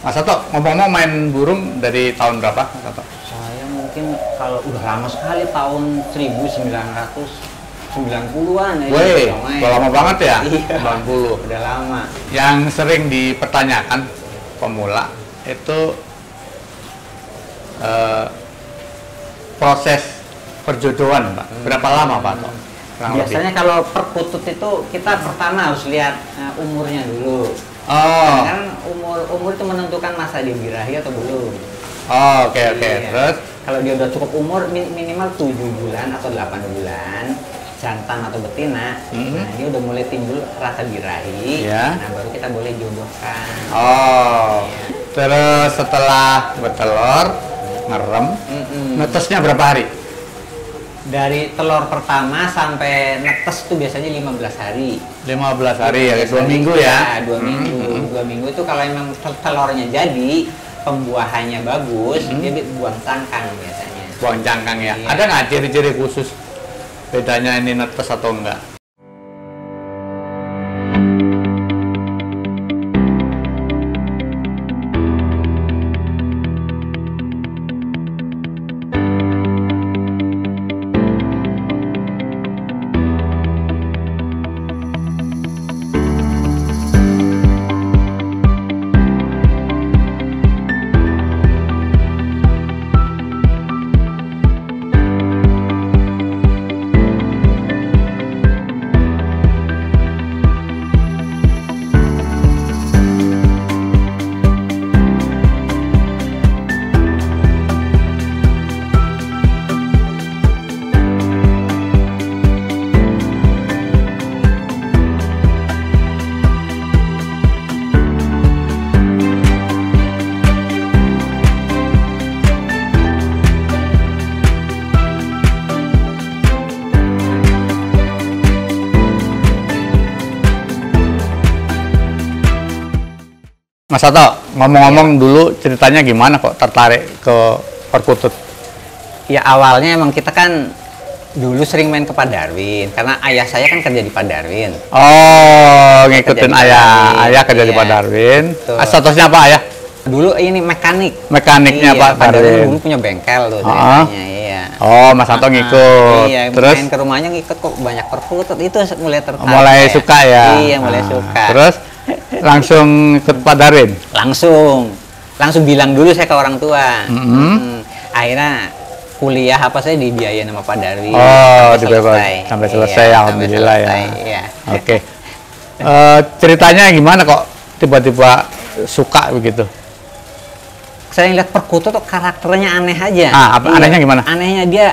Mas Sato, ngomong-ngomong main burung dari tahun berapa, Mas Sato? Saya mungkin kalau udah lama sekali tahun 1990-an ya. Wih, udah lama banget ya? Iya, 90. udah lama. Yang sering dipertanyakan pemula itu proses perjodohan, Pak. Berapa lama, Pak? Biasanya kalau perkutut itu kita pertama harus lihat umurnya dulu. Oh. Kan umur itu menentukan masa dia birahi atau belum. Oh, oke. Iya. Terus Kalau dia udah cukup umur minimal 7 bulan atau 8 bulan, jantan atau betina, nah dia udah mulai timbul rasa birahi, Iya. nah baru kita boleh jodohkan. oh. Iya. Terus setelah bertelur, ngerem, netesnya berapa hari? Dari telur pertama sampai netes itu biasanya 15 hari. 15 hari ya, 2 hari, minggu ya? 2 minggu. 2 minggu itu kalau emang telurnya jadi, pembuahannya bagus, dia buang cangkang biasanya. Buang cangkang ya? Iya. Ada nggak ciri-ciri khusus bedanya ini netes atau enggak? Mas Sato, ngomong-ngomong dulu ceritanya gimana kok tertarik ke perkutut? Ya awalnya emang kita kan dulu sering main ke Pak Darwin, karena ayah saya kan kerja di Pak Darwin. Oh, ngikutin Kerja di Pak ayah. Darwin. Ayah kerja di Iya. Pak Darwin. Betul. Statusnya apa ayah? Dulu ini mekanik. Mekaniknya Iya, Pak Pak Darwin Darwin. dulu punya bengkel tuh Ah. ceritanya, iya. Oh, Mas Sato ngikut. Iya, Terus main ke rumahnya ngikut kok banyak perkutut, itu mulai tertarik. mulai saya. suka ya? Iya, mulai Ah. suka. Terus langsung ikut Pak Darwin? Langsung bilang dulu saya ke orang tua. Akhirnya kuliah apa saya dibiayain sama Pak Darwin. Oh, sampai sampai Iya, selesai, alhamdulillah ya. selesai, iya. Oke. Ceritanya gimana kok tiba-tiba suka begitu? Saya lihat perkutut tuh karakternya aneh aja. Apa anehnya gimana? Anehnya dia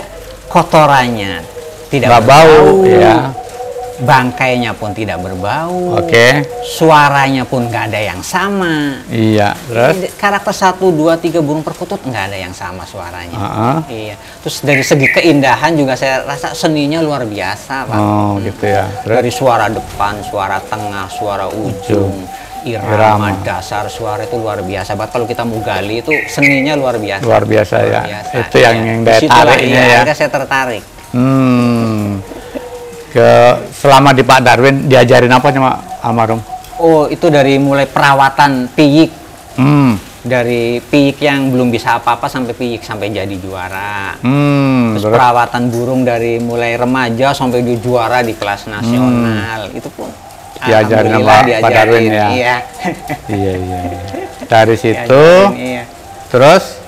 kotorannya tidak Nggak bau, berbau, ya. bangkainya pun tidak berbau, Oke. suaranya pun nggak ada yang sama. Iya. Terus? Karakter 1, 2, 3 burung perkutut nggak ada yang sama suaranya. Iya. Terus dari segi keindahan juga saya rasa seninya luar biasa, Pak. Oh, gitu ya. Terus? Dari suara depan, suara tengah, suara ujung, irama dasar suara itu luar biasa. Bahkan kalau kita mau gali itu seninya luar biasa. Luar biasa ya. Itu yang daya Disitulah, tariknya iya, ya. akhirnya saya tertarik. Selama di Pak Darwin diajarin apa sama almarhum? Oh, itu dari mulai perawatan piyik. Dari piyik yang belum bisa apa-apa sampai piyik sampai jadi juara. Terus perawatan burung dari mulai remaja sampai dia juara di kelas nasional. Itu pun diajarin sama Pak Darwin ya. Iya. Iya. Dari situ, Diajarin, iya. terus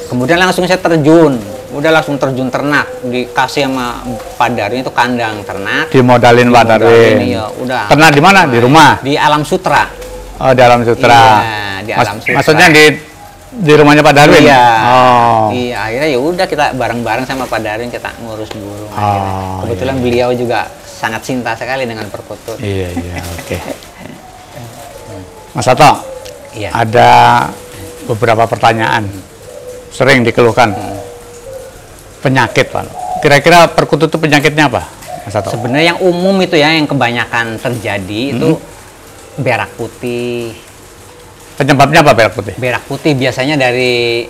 Kemudian langsung saya terjun. Udah langsung terjun ternak, dikasih sama Pak Darwin itu kandang ternak. dimodalin Pak Darwin. Iya, udah. Ternak di mana? Di rumah? Di Alam Sutra. Oh, di Alam Sutra. Iya, di Alam Sutra. Maksudnya di rumahnya Pak Darwin? Iya. Oh. Iya, akhirnya ya udah kita bareng-bareng sama Pak Darwin kita ngurus burung. Oh, Kebetulan beliau juga sangat cinta sekali dengan perkutut. Iya, oke. Mas Sato, Iya. ada beberapa pertanyaan sering dikeluhkan. Penyakit, Pak. Kira-kira perkutut itu penyakitnya apa, Mas Sato? Sebenarnya yang umum itu ya, yang kebanyakan terjadi itu berak putih. Penyebabnya apa berak putih? Berak putih biasanya dari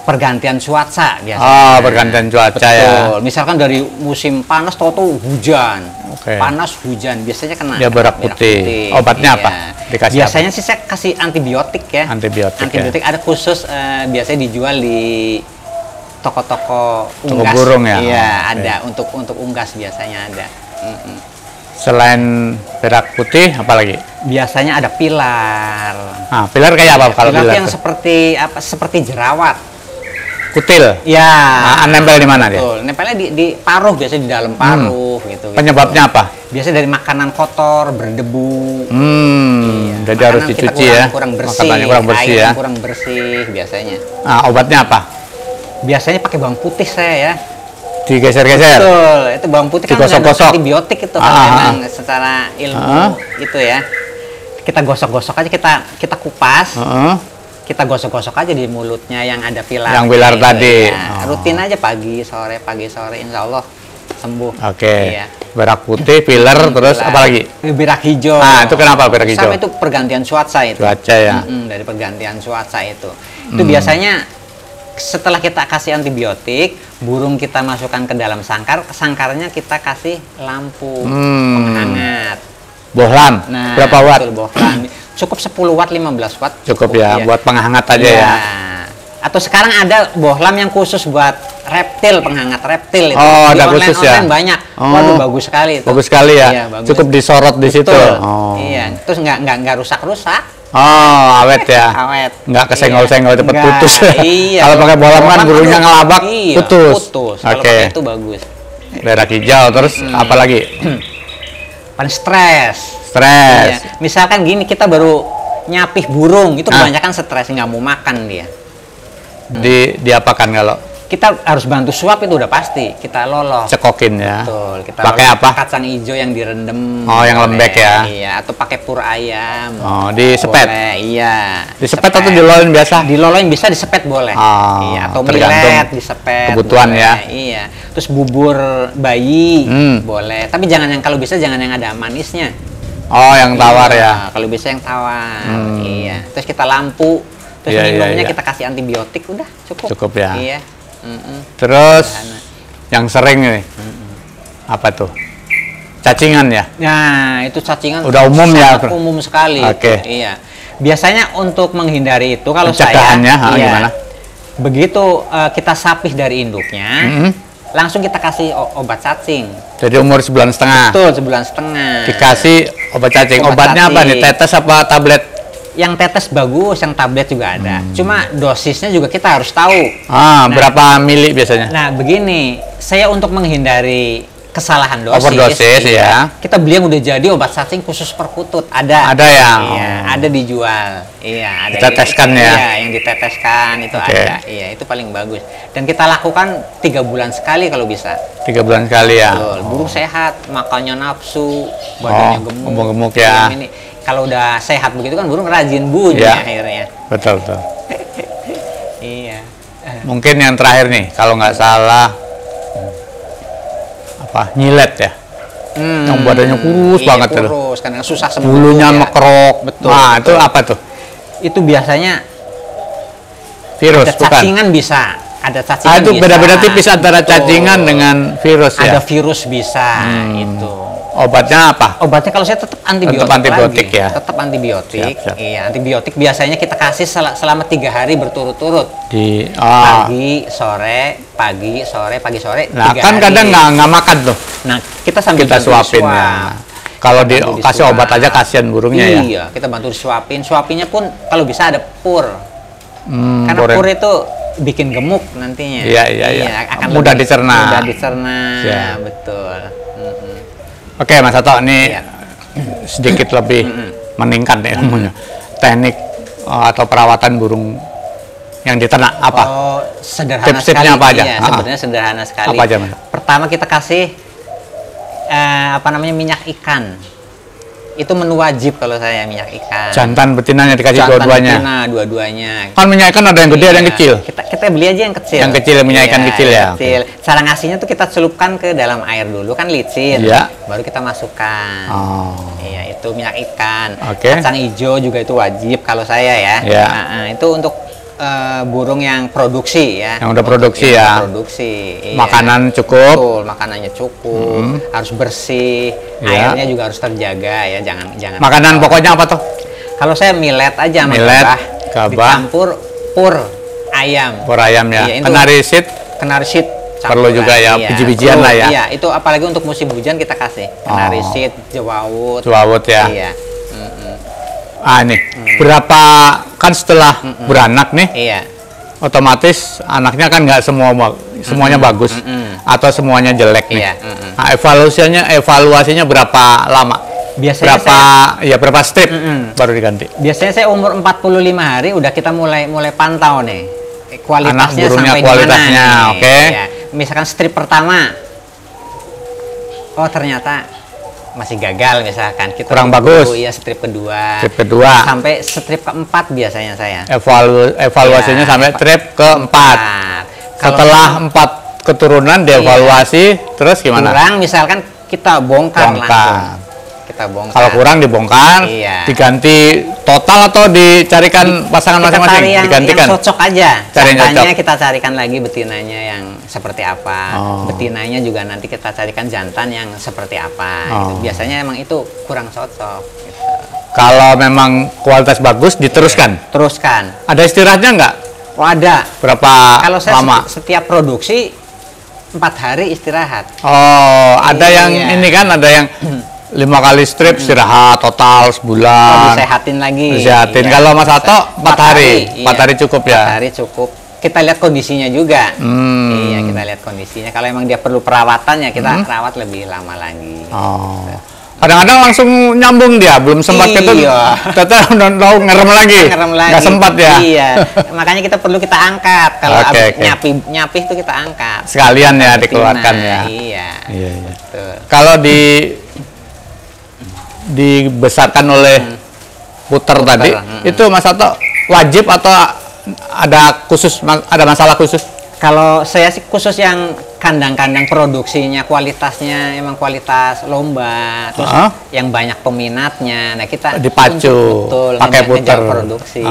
pergantian cuaca biasanya. Oh, pergantian cuaca. Betul. Ya. Misalkan dari musim panas tahu-tahu hujan. Oke. panas, hujan, biasanya kena. Dia berak putih. Obatnya iya. apa? Dikasih biasanya sih saya kasih antibiotik ya. Antibiotik ya. Ada khusus biasanya dijual di toko-toko unggas. burung ya? Iya, Oh, ada untuk unggas biasanya ada. Selain berak putih, apa lagi? Biasanya ada pilar. Nah, pilar kayak apa kalau Pilar pilar? yang seperti jerawat. Kutil. Ya. Nah, nempel di mana dia? Betul. Nempelnya di paruh, biasanya di dalam paruh gitu. Penyebabnya apa? Biasanya dari makanan kotor, berdebu. Jadi harus Makanan kita dicuci ya. kurang bersih. Makanannya kurang bersih air ya. yang kurang bersih biasanya. Nah, obatnya apa? Biasanya pakai bawang putih saya ya. Digeser-geser. Betul. Itu bawang putih kan mengandung Digosok-gosok. antibiotik itu kan memang secara ilmu itu ya. Kita gosok-gosok aja, kita kupas. Kita gosok-gosok aja di mulutnya yang ada pilar. Yang pilar tadi. Ya. Rutin aja pagi sore, insya Allah sembuh. Oke. Iya. Berak putih, pilar, terus Pilar. apa lagi? Berak hijau. Nah, itu kenapa berak hijau? Sama itu pergantian cuaca itu. Cuaca ya. Dari pergantian cuaca itu. Itu biasanya setelah kita kasih antibiotik, burung kita masukkan ke dalam sangkar, sangkarnya kita kasih lampu penghangat. Bohlam. Nah, Berapa watt? betul, bohlam. Cukup 10 watt, 15 watt. Cukup ya, buat penghangat aja Iya. ya. Atau sekarang ada bohlam yang khusus buat reptil, penghangat reptil itu. Oh, Di ada online- khusus ya? online banyak. Oh. Waduh, bagus sekali itu. Bagus sekali ya. Iya, bagus. Cukup disorot di situ. Betul. Oh. Iya, terus nggak rusak-rusak. Oh, awet ya. Awet. Nggak kesenggol-senggol cepet Nggak, putus. Iya. Kalau pakai bohlam kan burungnya aduh, ngelabak, iya, putus. Kalau Oke. pakai itu bagus. Berak hijau, terus apa lagi? Paling stres. Stres. Iya. Misalkan gini, kita baru nyapih burung, itu kebanyakan stres, nggak mau makan dia. Diapakan kalau Kita harus bantu suap, itu udah pasti. Kita loloh. cekokin ya? Betul. Kita Pakai loloh apa? Kacang hijau yang direndam. Oh, yang lembek ya? Iya, atau pakai pur ayam. Oh, disepet? Boleh, iya. Disepet atau dilolin biasa? Diloloin bisa, disepet boleh. Oh, Iya, atau tergantung millet disepet. kebutuhan boleh. ya? Iya. Terus bubur bayi boleh. Tapi jangan yang, kalau bisa jangan yang ada manisnya. Oh, yang tawar Iya, ya? kalau bisa yang tawar. Iya. Terus kita lampu. Terus Iya, iya, minumnya iya. kita kasih antibiotik, udah cukup. Cukup ya? Iya. Terus Sederhana. yang sering nih, apa tuh? Cacingan ya? Nah, itu cacingan Udah umum ya? sangat umum sekali. Oke. Iya. Biasanya untuk menghindari itu, kalau Pencegahannya, saya, iya, gimana? begitu kita sapih dari induknya, langsung kita kasih obat cacing. Jadi umur 1,5 bulan. Betul, 1,5 bulan. Dikasih obat cacing. Obat Obatnya apa cacing. nih? Tetes apa tablet? Yang tetes bagus, yang tablet juga ada. Cuma dosisnya juga kita harus tahu. Berapa mili biasanya? Nah, begini, saya untuk menghindari kesalahan dosis, Overdosis, ya. kita beli yang udah jadi obat cacing khusus perkutut. Ada. Ada ya? Iya, ada dijual. Iya, ada. Diteteskan ya? Iya, yang diteteskan itu Oke. ada. Iya, itu paling bagus. Dan kita lakukan 3 bulan sekali kalau bisa. 3 bulan sekali ya? Betul. Burung sehat, makannya nafsu, badannya gemuk. gemuk ya. Ini. Kalau udah sehat begitu kan burung rajin bunyi Iya. akhirnya. Betul, betul. Iya. Mungkin yang terakhir nih, kalau nggak salah, apa? Nyilet ya? Yang badannya kurus Iya, banget tuh. kurus, karena susah sembuh. Bulunya ya. mekerok. Betul, Nah, betul. itu apa tuh? Itu biasanya Virus, ada bukan? cacingan bisa. Ada cacingan Itu bisa. beda-beda tipis antara Betul. cacingan dengan virus ya? Ada virus bisa, itu. Obatnya apa? Obatnya kalau saya tetap antibiotik, Tetap antibiotik lagi. ya? Tetap antibiotik. Siap, siap. Iya, antibiotik biasanya kita kasih selama 3 hari berturut-turut. Pagi. Pagi, sore, pagi, sore. Nah, 3 kan hari. kadang nggak makan tuh. Nah, kita sambil Kita bantu suapin disuap. ya. Kalau Kita bantu dikasih disuap. obat aja kasihan burungnya ya. Iya, kita bantu disuapin. Suapinnya pun kalau bisa ada pur. Karena pur yang- pur itu bikin gemuk nantinya. Iya, iya, iya. Akan Mudah lebih dicerna. Mudah dicerna, Siap. betul. Oke, Mas Sato, ini Iya. sedikit lebih meningkat nih ilmunya. Teknik atau perawatan burung yang diternak apa? Oh, sederhana Tips-tipsnya sekali. apa aja? Iya, sebenarnya sederhana sekali. Apa aja, Mas? Pertama kita kasih minyak ikan. Itu menu wajib kalau saya, minyak ikan. Jantan betinanya dikasih Jantan dua-duanya. betina, dua-duanya. Kan minyak ikan ada yang gede, ada yang Iya. kecil. Kita beli aja yang kecil. Yang kecil, minyak ikan kecil ya? Kecil. Cara ngasihnya tuh kita celupkan ke dalam air dulu, kan licin. Iya. Baru kita masukkan. Oh. Iya, itu minyak ikan. Oke. Kacang hijau juga itu wajib kalau saya ya. Iya. Nah, itu untuk burung yang produksi ya. Yang udah produksi ya. Produksi. Iya. Makanan cukup. Betul, makanannya cukup, harus bersih, Iya. airnya juga harus terjaga ya, jangan. Makanan pokoknya apa tuh? Kalau saya millet aja sama Millet, gabah. dicampur pur ayam. Pur ayam ya. Iya, itu Kenari seed kenari seed perlu juga ya, iya. biji-bijian lah ya. Iya, itu apalagi untuk musim hujan kita kasih kenari seed, jewawut. Jewawut ya. Iya. Nih, berapa kan setelah beranak nih, Iya. otomatis anaknya kan nggak semuanya bagus atau semuanya jelek nih. Iya. Nah, evaluasinya berapa lama? Biasanya berapa strip baru diganti? Biasanya saya umur 45 hari udah kita mulai pantau nih. Kualitasnya Anak burungnya sampai kualitasnya, di mana nih. oke. Ya. Misalkan strip pertama, oh ternyata masih gagal misalkan. Kita Kurang tunggu, bagus. Iya, strip kedua. Strip kedua. Sampai strip keempat biasanya saya. Evaluasinya Iya, sampai strip keempat. Setelah 4 keturunan dievaluasi, terus gimana? kurang misalkan kita bongkar langsung. Kita bongkar. Kalau kurang dibongkar, Iya. diganti total atau dicarikan pasangan Kita masing-masing? cari yang Digantikan. cocok aja. Cari yang Jantannya cocok. kita carikan lagi betinanya yang seperti apa. Oh. Betinanya juga nanti kita carikan jantan yang seperti apa. Gitu. Oh. Biasanya emang itu kurang cocok. Gitu. Kalau memang kualitas bagus, diteruskan. Teruskan. Ada istirahatnya nggak? Oh ada. Berapa Kalau saya lama? setiap produksi 4 hari istirahat. Oh, ada yang Iya. ini kan, ada yang 5 kali strip istirahat total sebulan. Disehatin lagi. Disehatin. Iya. Kalau Mas Hato 4 hari. Iya. 4 hari cukup ya? 4 hari cukup. Kita lihat kondisinya juga. Hmm. Iya, kita lihat kondisinya. Kalau emang dia perlu perawatan ya kita rawat lebih lama lagi. Oh. Kadang-kadang langsung nyambung dia, belum sempat Iya. udah ngerem lagi. Ngerem lagi. Nggak sempat ya. Iya. Makanya kita perlu kita angkat. Kalau Oke, abis oke. nyapih itu kita angkat. Sekalian ya Betina, dikeluarkan ya. Iya. Iya, iya. Betul. Kalau dibesarkan oleh puter tadi, itu Mas Hato wajib atau ada masalah khusus? Kalau saya sih khusus yang kandang-kandang produksinya kualitasnya emang kualitas lomba, terus yang banyak peminatnya. Nah kita Dipacu, betul pakai ngejar puter. produksi,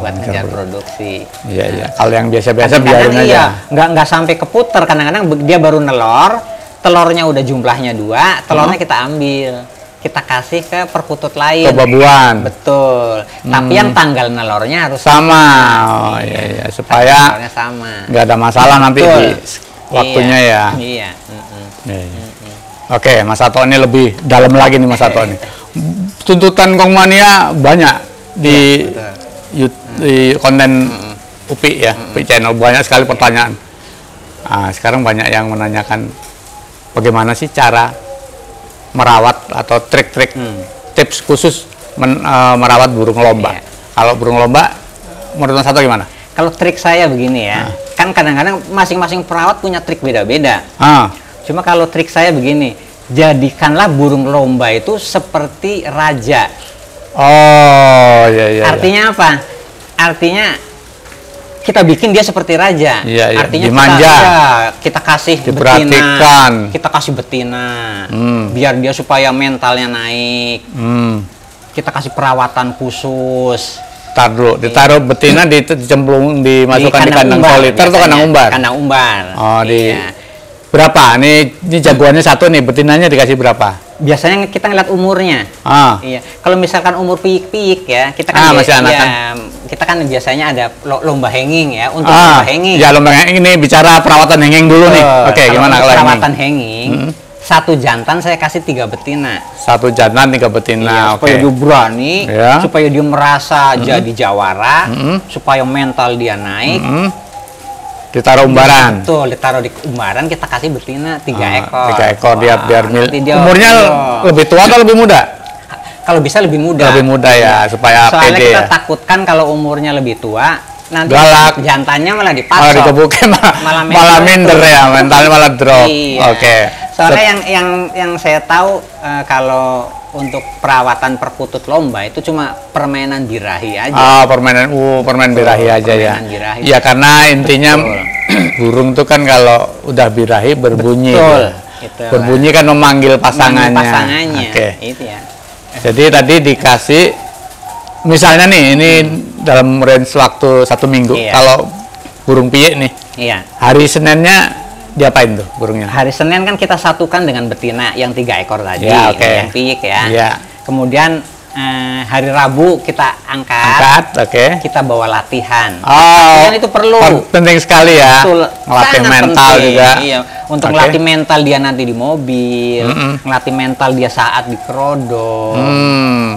buat ngejar produksi. Iya, iya. Kalau yang biasa-biasa Kadang-kadang biarin aja. nggak sampai ke puter. Kadang-kadang dia baru nelor, telurnya udah jumlahnya 2, telurnya kita ambil, kita kasih ke perkutut lain. Ke babuan. Betul. Tapi yang tanggal nelornya harus Sama. Oh, iya, iya. Supaya Telurnya sama. nggak ada masalah nanti Betul. di waktunya ya. Iya. Iya, iya. Oke, Mas Hato ini lebih dalam lagi nih Mas Hato ini. Tuntutan Kongmania banyak di di konten UPI ya, UPI channel, banyak sekali pertanyaan. Nah, sekarang banyak yang menanyakan bagaimana sih cara merawat atau trik-trik tips khusus merawat burung lomba. Iya. Kalau burung lomba menurut Mas Hato gimana? Kalau trik saya begini ya, kan kadang-kadang masing-masing perawat punya trik beda-beda. Cuma kalau trik saya begini, jadikanlah burung lomba itu seperti raja. Oh, iya, iya. Artinya apa? Artinya kita bikin dia seperti raja. Iya, iya. Artinya Dimanja. kita kasih Diperhatikan. betina, kita kasih betina, biar dia supaya mentalnya naik. Kita kasih perawatan khusus. Ditaruh betina dicemplung, dimasukkan di kandang soliter atau kandang umbar? Kandang umbar. Oh, iya. Berapa? Ini jagoannya satu nih, betinanya dikasih berapa? Biasanya kita ngeliat umurnya. Iya. Kalau misalkan umur piyik-piyik ya, kita kan masih anak kan? kita kan biasanya ada lomba hanging ya. Untuk lomba hanging. Ya, lomba hanging ini bicara perawatan hanging dulu nih. Oke, gimana kalau perawatan hanging? Satu jantan saya kasih 3 betina. Satu jantan 3 betina. Supaya dia berani, Ya. supaya dia merasa jadi jawara, supaya mental dia naik. Ditaruh umbaran. Betul, ditaruh di umbaran, kita kasih betina 3 ekor. 3 ekor biar nanti dia umurnya lebih tua atau lebih muda? Kalau bisa lebih muda. Lebih muda ya, supaya Soalnya pede kita ya. takutkan kalau umurnya lebih tua, nanti Galak. jantannya malah Malah dipasok. dikebukin Malah malah minder tuh. ya, mentalnya malah drop. Iya. Oke. Soalnya yang saya tahu kalau untuk perawatan perkutut lomba itu cuma permainan birahi aja. Permainan birahi aja ya. Permainan birahi. Iya, karena intinya burung tuh kan kalau udah birahi berbunyi. Betul. Tuh. Itulah. Berbunyi kan memanggil pasangannya. Pasangannya. Oke. Itu ya. Jadi tadi dikasih misalnya nih ini dalam range waktu 1 minggu. Iya. Kalau burung piyik nih, Iya. hari Seninnya diapain tuh burungnya? Hari Senin kan kita satukan dengan betina yang 3 ekor tadi, Ya, oke. yang piyik ya. Iya. Kemudian hari Rabu kita Angkat, oke. kita bawa latihan. Oh, Latihan itu perlu. penting sekali ya. Betul, Ngelatih sangat mental penting. juga. Iya, untuk Oke. ngelatih mental dia nanti di mobil, ngelatih mental dia saat di kerodong,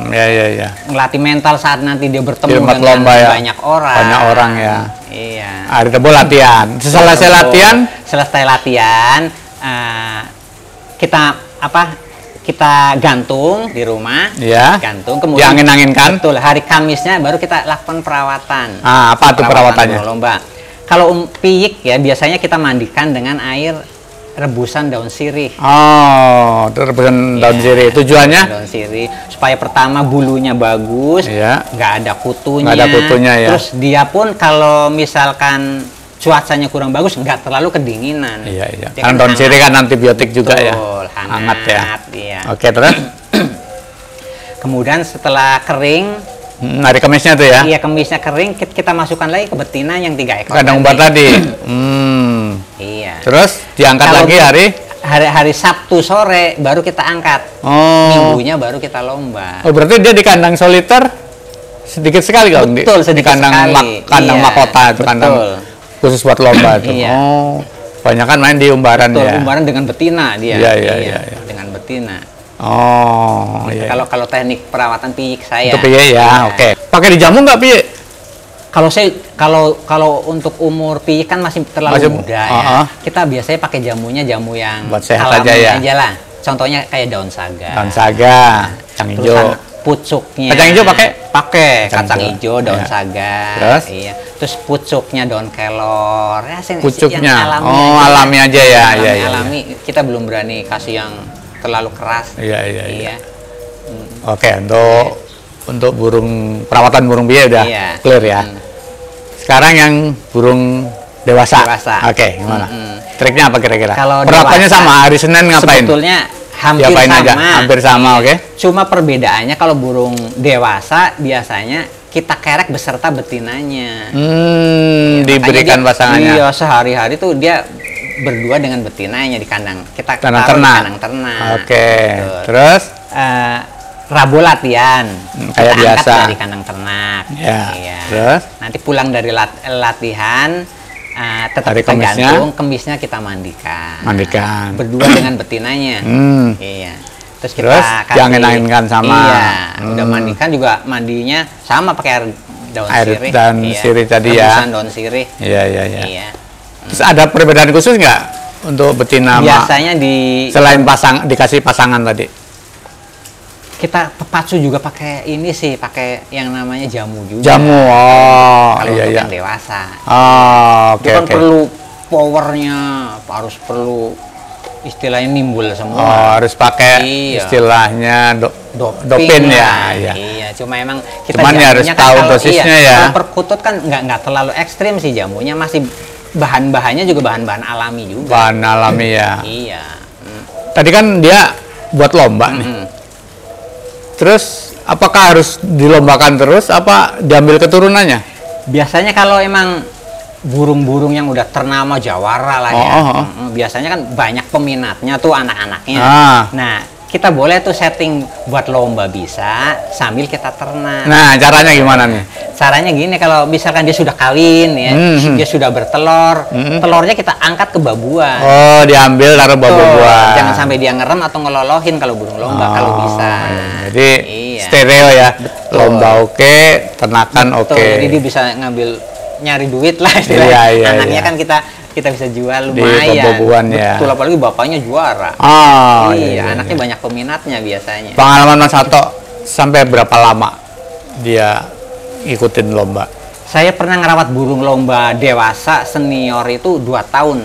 Ya. ngelatih mental saat nanti dia bertemu Di tempat dengan lomba ya. banyak orang. Banyak orang ya. Iya. Hari Rebo latihan. Selesai Betul. latihan, Selesai latihan, kita gantung di rumah, ya. gantung, kemudian Diangin-anginkan. betul, hari Kamisnya baru kita lakukan perawatan. Apa tuh perawatannya? burung lomba. Kalau piyik ya biasanya kita mandikan dengan air rebusan daun sirih. Oh, itu rebusan daun Iya, sirih. Tujuannya? daun sirih supaya pertama bulunya bagus, Iya. nggak ada kutunya. Nggak ada kutunya, ya. Terus dia pun kalau misalkan cuacanya kurang bagus, nggak terlalu kedinginan. Iya. Dia Kan daun hangat. sirih kan antibiotik juga ya. Betul, Hangat ya. Iya. Oke, terus? Kemudian setelah kering, Hari Kamisnya tuh ya. iya kemisnya kering, kita masukkan lagi ke betina yang 3 ekor. Kandang umbar tadi. Iya. Terus diangkat Kalau lagi hari Sabtu sore baru kita angkat. Oh. Minggunya baru kita lomba. Oh, berarti dia di kandang soliter sedikit sekali kalau Betul, di sedikit kandang sekali. kandang Iya, mahkota itu kandang betul. khusus buat lomba itu. Iya. Oh. Banyak kan main di umbaran Betul, ya. umbaran dengan betina dia. Iya. Dengan betina. Oh, Gitu. iya. Kalau teknik perawatan piyik saya. Itu piye ya. Iya. Oke. Pakai dijamu nggak piye? Kalau untuk umur piyik kan masih terlalu Masih- muda ya. uh-uh. Kita biasanya pakai jamu yang Buat sehat alami aja ya. lah. Contohnya kayak daun saga. Daun saga, kacang hijau. Terusan pucuknya. Kacang hijau pakai? Pakai Kacang kacang hijau. hijau, daun Iya. saga. Terus? Iya. Terus pucuknya daun kelor. Ya, Pucuknya. yang alami Oh, aja. alami aja ya. Alami, Iya. alami. Kita belum berani kasih yang terlalu keras. Iya. Oke, untuk burung perawatan burung piye udah Iya. clear ya. Sekarang yang burung dewasa. Dewasa. Oke, gimana? Triknya apa kira-kira? Kalau Perlakuannya dewasa, sama, hari Senin ngapain? Sebetulnya hampir Diapain sama. aja? Hampir sama, oke. Cuma perbedaannya kalau burung dewasa biasanya kita kerek beserta betinanya. Makanya Diberikan dia- pasangannya. Iya, sehari-hari tuh dia berdua dengan betinanya di kandang. Kita Kandang taruh di ternak. kandang ternak. Oke. Betul. Terus? Rabu latihan. Kayak Kita angkat biasa. dari kandang ternak. Ya. Iya. Terus? Nanti pulang dari latihan tetap Hari kita Kemisnya? gantung, kemisnya kita mandikan. Mandikan. Berdua dengan betinanya. Hmm. Terus kita Terus kasih, diangin-anginkan sama. Iya, udah mandikan juga mandinya sama pakai air daun Air sirih. daun sirih tadi ya. Rebusan daun sirih. Iya. Iya. Terus ada perbedaan khusus nggak untuk betina sama Biasanya selain dikasih pasangan tadi? kita pacu juga pakai ini sih, pakai yang namanya jamu juga. Jamu. Oh, Kalau iya. untuk yang dewasa. Oh, oke. Itu kan perlu powernya, harus perlu istilahnya nimbul semua. Oh, harus pakai Iya. istilahnya dopin lah. ya. Iya, cuma emang kita Cuman ya harus jamunya tahu kalau- dosisnya iya, ya. Kalau perkutut kan nggak terlalu ekstrim sih jamunya, masih bahan-bahannya juga bahan-bahan alami juga. Bahan alami ya. Iya. Tadi kan dia buat lomba nih. Mm. Terus apakah harus dilombakan terus apa diambil keturunannya? Biasanya kalau emang burung-burung yang udah ternama jawara lah ya, biasanya kan banyak peminatnya tuh anak-anaknya. Nah, kita boleh tuh setting buat lomba bisa sambil kita ternak. Nah, caranya gimana nih? Caranya gini, kalau misalkan dia sudah kawin ya, dia sudah bertelur, telurnya kita angkat ke babuan. Oh, diambil taruh Tuh, babuan. jangan sampai dia ngerem atau ngelolohin kalau burung lomba, kalau bisa. Jadi Iya. stereo ya. Betul. Lomba oke, ternakan Betul, oke. jadi dia bisa nyari duit lah istilahnya. Iya, Anaknya iya. kan kita bisa jual Di lumayan. babuan ya. Betul, apalagi bapaknya juara. Oh, iya, anaknya banyak peminatnya biasanya. Pengalaman Mas Hato sampai berapa lama dia ikutin lomba? Saya pernah ngerawat burung lomba dewasa senior itu 2 tahun.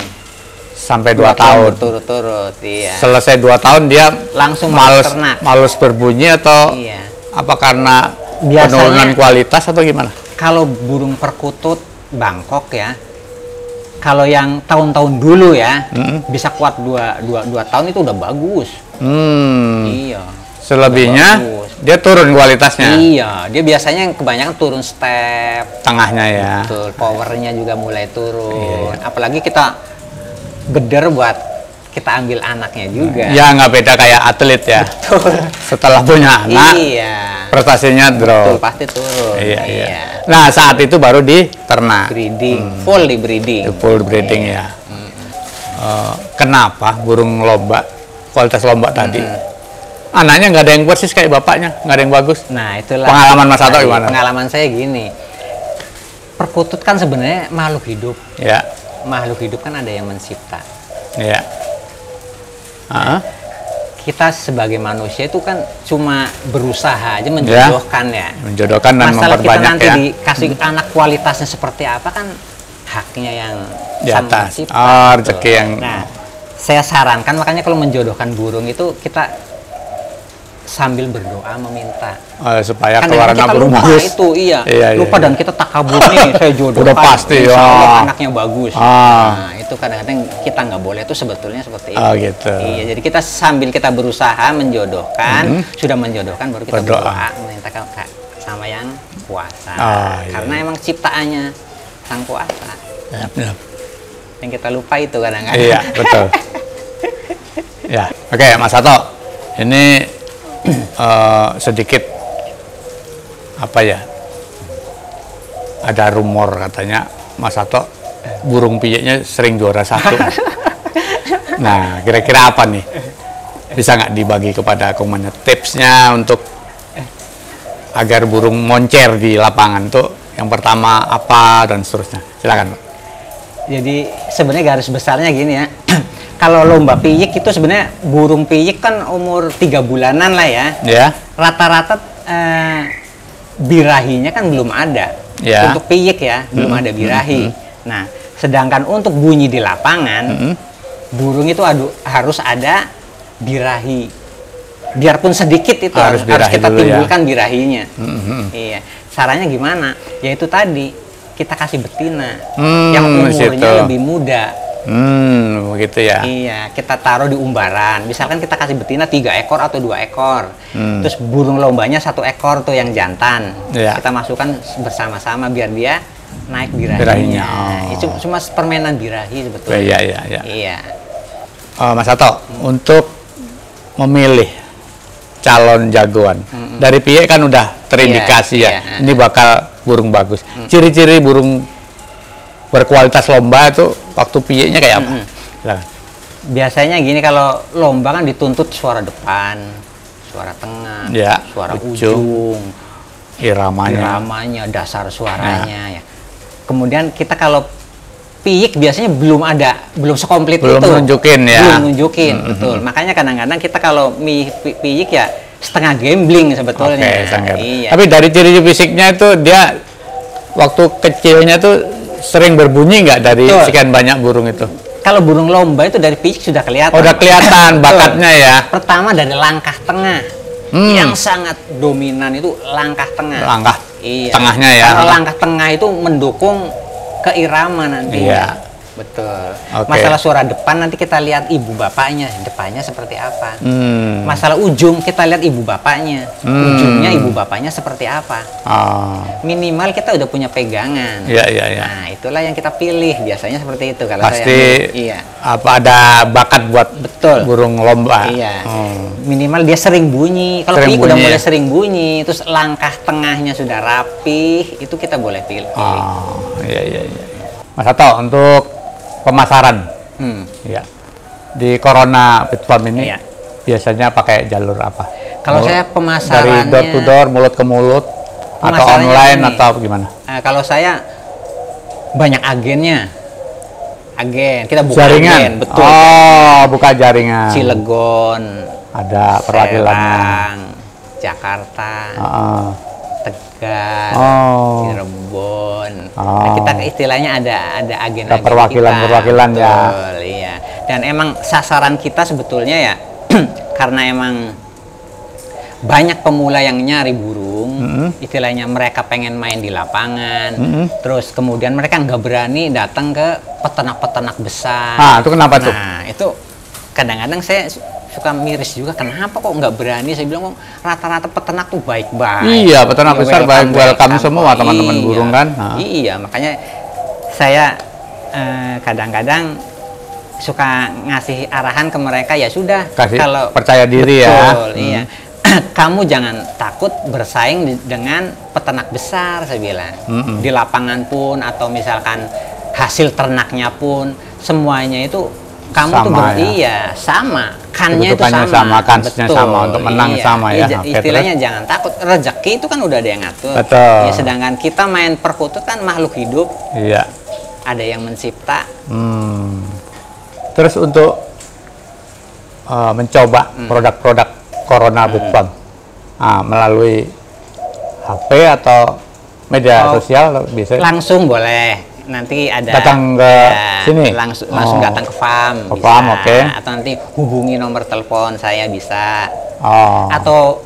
Sampai 2 tahun. Berturut-turut, iya. Selesai 2 tahun dia Langsung males ternak. males berbunyi atau Iya. apa karena Biasanya- penurunan kualitas atau gimana? Kalau burung perkutut Bangkok ya, kalau yang tahun-tahun dulu ya, bisa kuat dua tahun itu udah bagus. Iya. Selebihnya bagus. dia turun kualitasnya. Iya, dia biasanya kebanyakan turun step. Tengahnya ya. Betul, powernya juga mulai turun. Iya. Apalagi kita geder buat kita ambil anaknya juga. Ya nggak beda kayak atlet ya. Betul. Setelah punya anak, Iya. prestasinya Betul, drop. pasti turun. Iya, iya. Nah saat itu baru di ternak. Breeding, full di breeding. Full breeding ya. Kenapa burung lomba, kualitas lomba tadi, anaknya nggak ada yang persis kayak bapaknya, nggak ada yang bagus? Nah, itulah. Pengalaman Mas Sato gimana? Pengalaman saya gini. Perkutut kan sebenarnya makhluk hidup. Ya, Makhluk hidup kan ada yang mencipta. ya. Kita sebagai manusia itu kan cuma berusaha aja menjodohkan ya. Menjodohkan dan Masalah kita memperbanyak nanti ya. dikasih anak kualitasnya seperti apa kan haknya yang Di Sang atas. Pencipta. Oh, rezeki yang. Nah, saya sarankan makanya kalau menjodohkan burung itu kita sambil berdoa meminta. Supaya Kan keluar kita anak burung lupa bagus. itu, iya. Iya, Lupa iya. dan kita takabur nih, saya jodohkan. Udah pasti, insya Allah ya. anaknya bagus. Ah. Nah, itu kadang-kadang kita nggak boleh itu sebetulnya seperti itu. Oh, gitu. Iya, jadi kita sambil kita berusaha menjodohkan, sudah menjodohkan baru kita Berdoa. berdoa meminta sama yang kuasa. Ah, iya, Karena emang ciptaannya sang kuasa. Ya. Yang kita lupa itu kadang-kadang. Iya, betul. Ya, oke Mas Sato. Ini sedikit apa ya? Ada rumor katanya Mas Sato burung piyeknya sering juara 1. Nah, kira-kira apa nih? Bisa nggak dibagi kepada komandan tipsnya untuk agar burung moncer di lapangan tuh yang pertama apa dan seterusnya? Silakan, Pak. Jadi sebenarnya garis besarnya gini ya. Kalau lomba piyik itu sebenarnya burung piyik kan umur 3 bulanan lah ya. Ya. Rata-rata birahinya kan belum ada. Ya. Untuk piyik ya, belum ada birahi. Nah, sedangkan untuk bunyi di lapangan, burung itu harus ada birahi. Biarpun sedikit itu harus kita dulu ya. timbulkan birahinya. Iya. Caranya gimana? Yaitu tadi kita kasih betina yang umurnya situ. lebih muda. Begitu ya. Iya, kita taruh di umbaran. Misalkan kita kasih betina 3 ekor atau 2 ekor. Terus burung lombanya 1 ekor tuh yang jantan. Iya. Kita masukkan bersama-sama biar dia naik birahinya. Birahinya, Itu cuma permainan birahi sebetulnya. Iya, iya, iya. Iya. Mas Sato, untuk memilih calon jagoan dari piyek kan udah terindikasi Iya, ya. iya. Ini bakal burung bagus. Ciri-ciri burung berkualitas lomba itu waktu piyeknya kayak apa? Silakan. Biasanya gini, kalau lomba kan dituntut suara depan, suara tengah, Ya, suara ujung, ujung, iramanya, dasar suaranya ya. Kemudian kita kalau piyik biasanya belum sekomplit Belum itu. nunjukin ya. Belum nunjukin, betul. Makanya kadang-kadang kita kalau piyik ya setengah gambling sebetulnya. Oke, sangat. Iya. Tapi dari ciri fisiknya itu dia waktu kecilnya tuh sering berbunyi nggak dari Betul. sekian banyak burung itu? Kalau burung lomba itu dari piyik sudah kelihatan. Oh, udah kelihatan bakatnya ya. Pertama dari langkah tengah. Yang sangat dominan itu langkah tengah. Langkah Iya. tengahnya ya. Karena langkah tengah itu mendukung keirama nanti. Iya. Betul. Oke. Masalah suara depan nanti kita lihat ibu bapaknya, depannya seperti apa. Hmm. Masalah ujung kita lihat ibu bapaknya, ujungnya ibu bapaknya seperti apa. Oh. Minimal kita udah punya pegangan. Iya, iya, iya. Nah, itulah yang kita pilih. Biasanya seperti itu kalau Pasti saya. Iya. apa ada bakat buat Betul. burung lomba. Iya. Oh. Minimal dia sering bunyi. Kalau Sering piyik udah bunyi, mulai ya? sering bunyi, terus langkah tengahnya sudah rapih, itu kita boleh pilih. Oh, iya, iya, iya. Mas Sato, untuk pemasaran, ya, di Corona Pet Farm ini Iya. biasanya pakai jalur apa? Kalau saya pemasarannya dari door to door, mulut ke mulut, atau Pemasarannya online gini. atau gimana? Kalau saya banyak agennya. Agen, kita buka Jaringan. agen, betul. Oh, buka jaringan. Cilegon, Ada perwakilannya. Serang, Jakarta, Heeh. Tegal, Oh. Cirebon. Oh. Nah, kita istilahnya ada agen. Ada perwakilan-perwakilan ya. Betul, iya. Dan emang sasaran kita sebetulnya ya karena emang banyak pemula yang nyari burung, istilahnya mereka pengen main di lapangan, terus kemudian mereka nggak berani datang ke peternak-peternak besar. Ah, itu kenapa tuh? Nah, itu kadang-kadang saya suka miris juga, kenapa kok nggak berani. Saya bilang kok rata-rata peternak tuh baik-baik. Iya, peternak besar welcome semua kok. teman-teman burung kan. Iya, makanya saya kadang-kadang suka ngasih arahan ke mereka, ya sudah, kasih kalau percaya diri betul, ya. Iya. Kamu jangan takut bersaing dengan peternak besar, saya bilang. Di lapangan pun atau misalkan hasil ternaknya pun semuanya itu kamu sama, tuh ya? Iya, sama. Kannya itu sama, kansnya betul, sama, untuk menang sama ya. Istilahnya jangan takut, rezeki itu kan udah ada yang ngatur. Betul. Ya, sedangkan kita main perkutut kan makhluk hidup. Iya. Ada yang mencipta. Terus untuk mencoba produk-produk Corona Big Farm melalui HP atau media sosial bisa? Langsung boleh. Nanti ada datang ke sini, langsung datang ke farm, ke farm, oke. Atau nanti hubungi nomor telepon saya bisa, Oh. atau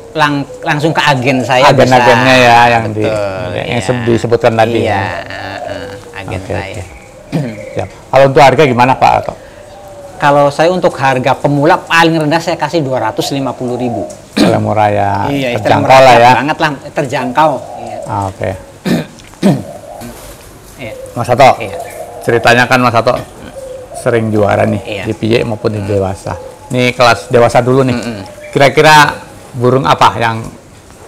langsung ke agen saya bisa. Agen-agennya ya yang Betul, disebutkan tadi. Iya, Ya. agen saya. Siap. Kalau untuk harga gimana Pak Ato? Kalau saya untuk harga pemula paling rendah saya kasih 250.000. Kalau murah ya, Iya, terjangkau lah ya. Banget lah, terjangkau. Iya. Oke. Iya. Mas Ato, Iya. ceritanya kan Mas Ato sering juara nih Iya. di piye maupun di dewasa. Ini kelas dewasa dulu nih. Kira-kira burung apa yang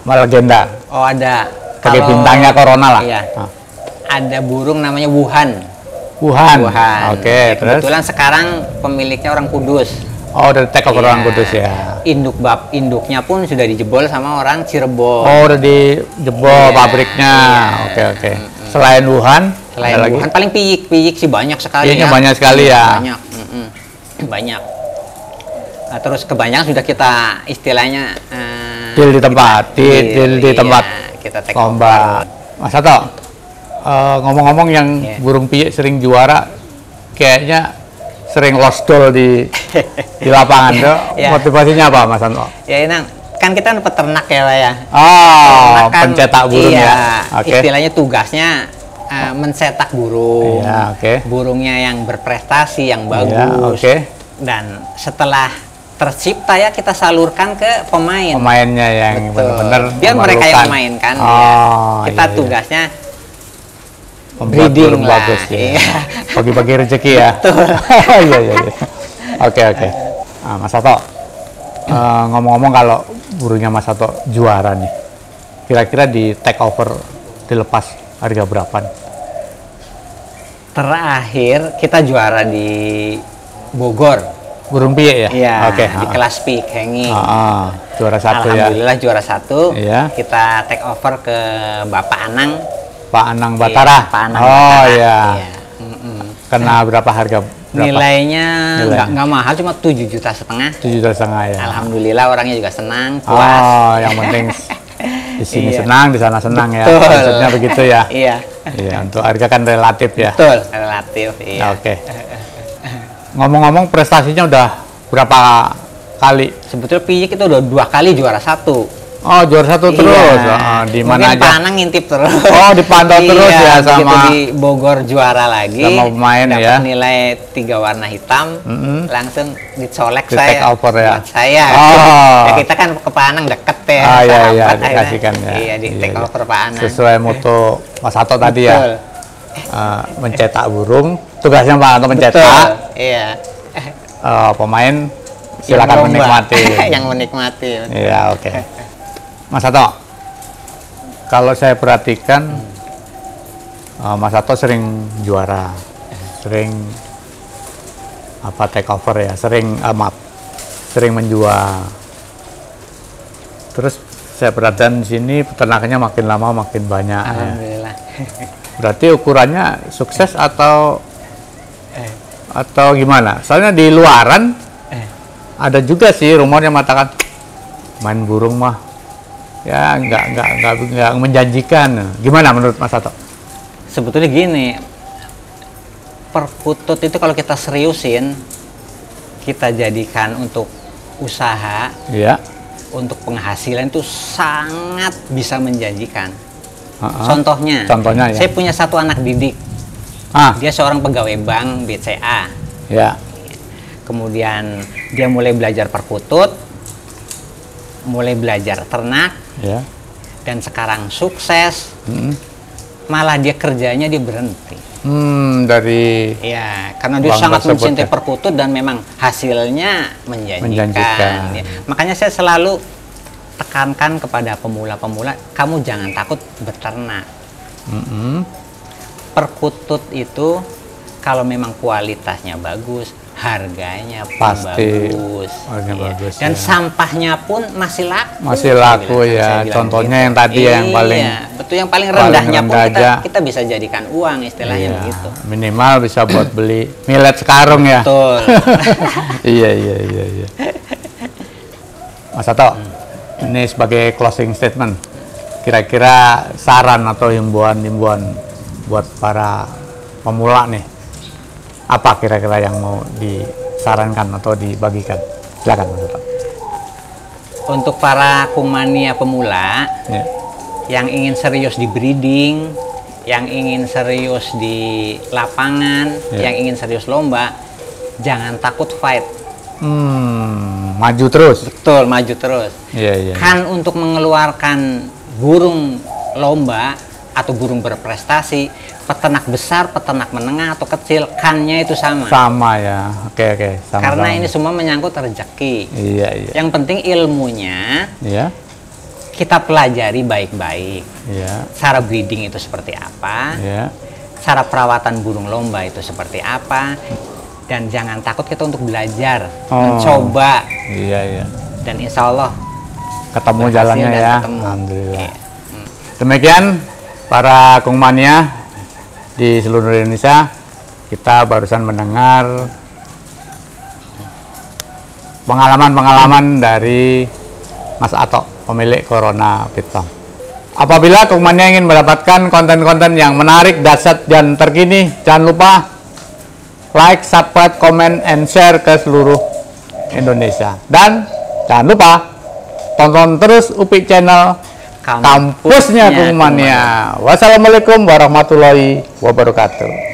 melegenda? Oh, ada. Pakai bintangnya Corona lah. Iya. Nah. Ada burung namanya Wuhan. Wuhan. Wuhan. Oke, terus? Kebetulan sekarang pemiliknya orang Kudus. Oh, udah take over Iya. orang Kudus ya. Induknya pun sudah dijebol sama orang Cirebon. Oh, udah dijebol Iya. pabriknya. Iya. Oke, oke. Selain Wuhan, Selain ada Wuhan lagi? paling piyik sih banyak sekali. Piyiknya banyak sekali ya. Banyak. Banyak. Nah, terus kebanyakan sudah kita istilahnya Deal di tempat, deal di tempat. Kita take Komba. Mas Ato, ngomong-ngomong yang Iya. burung piyik sering juara, kayaknya sering lost doll di lapangan tuh. Iya. Motivasinya apa Mas Ato? Ya, Inang, kan kita kan peternak ya, Pak ya. Oh, Peternak kan, pencetak burung iya, ya. Oke. Istilahnya tugasnya mencetak burung. Iya, oke. Burungnya yang berprestasi, yang Iya, bagus. oke. Dan setelah tercipta ya kita salurkan ke pemain. Pemainnya yang Betul. benar-benar Biar mereka yang memerlukan. mainkan. Oh, Ya. Kita iya. tugasnya Membuat breeding burung lah. bagus ya. Iya. Bagi-bagi rezeki ya. Iya, iya, iya. Oke, oke. Nah, Mas Ato, ngomong-ngomong kalau burungnya Mas Ato juara nih, kira-kira di take over dilepas harga berapa nih? Terakhir kita juara di Bogor. Burung piyik ya? Iya, Oke. di kelas peak hanging. Juara satu ya. Alhamdulillah juara satu. Iya. Kita take over ke Bapak Anang. Pak Anang Batara. Iya, Pak Anang Oh Batara. iya. Iya. Kena berapa harga? Berapa? Nilainya Nilainya? nggak mahal, cuma 7,5 juta. 7,5 ya. Alhamdulillah orangnya juga senang, puas. Oh, yang penting di sini Iya. senang, di sana senang ya. Betul. Maksudnya begitu ya. Iya. Iya, untuk harga kan relatif ya. Betul, relatif. Iya. Oke. Ngomong-ngomong prestasinya udah berapa kali? Sebetulnya piyik itu udah 2 kali juara 1. Oh, juara 1 terus. Iya. Di mana Mungkin aja? Pak Anang ngintip terus. Oh, dipantau terus ya begitu sama di Bogor juara lagi. sama pemain dapat ya. nilai 3 warna hitam. Langsung dicolek Di saya. take over ya? Buat saya. Oh. Ya, kita kan ke Pak Anang deket ya. Ah, iya, iya, sahabat akhirnya. dikasihkan ya. Iya, di take Iya, iya. over Pak Anang. Sesuai moto Mas Ato tadi ya. Betul. Mencetak burung, tugasnya Pak Ato mencetak. Betul. Iya. Pemain silakan Yang lomba. menikmati. Yang menikmati. Iya, oke. Mas Ato, kalau saya perhatikan Mas Ato sering juara, sering take over ya, sering menjual. Terus saya perhatikan di sini peternakannya makin lama makin banyak. Ya. Alhamdulillah. Berarti ukurannya sukses atau gimana? Soalnya di luaran ada juga sih rumor yang mengatakan main burung mah ya nggak menjanjikan. Gimana menurut Mas Ato? Sebetulnya gini, perkutut itu kalau kita seriusin, kita jadikan untuk usaha, Iya. untuk penghasilan itu sangat bisa menjanjikan. Contohnya ya. Saya punya satu anak didik. Ah, Dia seorang pegawai bank BCA. ya. kemudian dia mulai belajar perkutut, mulai belajar ternak, Ya. dan sekarang sukses. Malah dia kerjanya dia berhenti. Dari Ya, karena dia Bang sangat tersebut mencintai ya. perkutut dan memang hasilnya menjanjikan. Menjanjikan. Ya. Makanya saya selalu tekankan kepada pemula-pemula, kamu jangan takut beternak. Perkutut itu kalau memang kualitasnya bagus, harganya pun Pasti bagus. harganya Iya. bagus, Dan ya. sampahnya pun masih laku. Masih saya laku, bilang. ya. Saya bilang Contohnya gitu. yang tadi yang paling- betul, yang paling paling rendahnya pun rendah aja. kita bisa jadikan uang, istilahnya Iya, begitu. minimal bisa buat beli millet sekarung ya. Betul. Iya. Mas Sato, ini sebagai closing statement, kira-kira saran atau himbauan buat para pemula nih, apa kira-kira yang mau disarankan atau dibagikan? Silakan Mas Sato. Untuk para kumania pemula Ya. yang ingin serius di breeding, yang ingin serius di lapangan, Ya. yang ingin serius lomba, jangan takut fight. Maju terus. Betul, maju terus. Iya. Kan untuk mengeluarkan burung lomba atau burung berprestasi, peternak besar, peternak menengah atau kecil, kannya itu sama. Sama ya. Oke. Sama-sama. Karena ini semua menyangkut rezeki. Iya. Yang penting ilmunya Iya. kita pelajari baik-baik. Iya. Cara breeding itu seperti apa, Iya. cara perawatan burung lomba itu seperti apa, dan jangan takut kita untuk belajar, mencoba, Iya. dan insya Allah Ketemu berhasil jalannya dan ya. ketemu. Alhamdulillah. Iya. Demikian para kungmania di seluruh Indonesia, kita barusan mendengar pengalaman-pengalaman dari Mas Ato, pemilik Corona Pit Farm. Apabila kungmania ingin mendapatkan konten-konten yang menarik, dahsyat, dan terkini, jangan lupa like, subscribe, comment, and share ke seluruh Indonesia. Dan jangan lupa tonton terus UPI Channel, kampusnya Kungmania. Wassalamualaikum warahmatullahi wabarakatuh.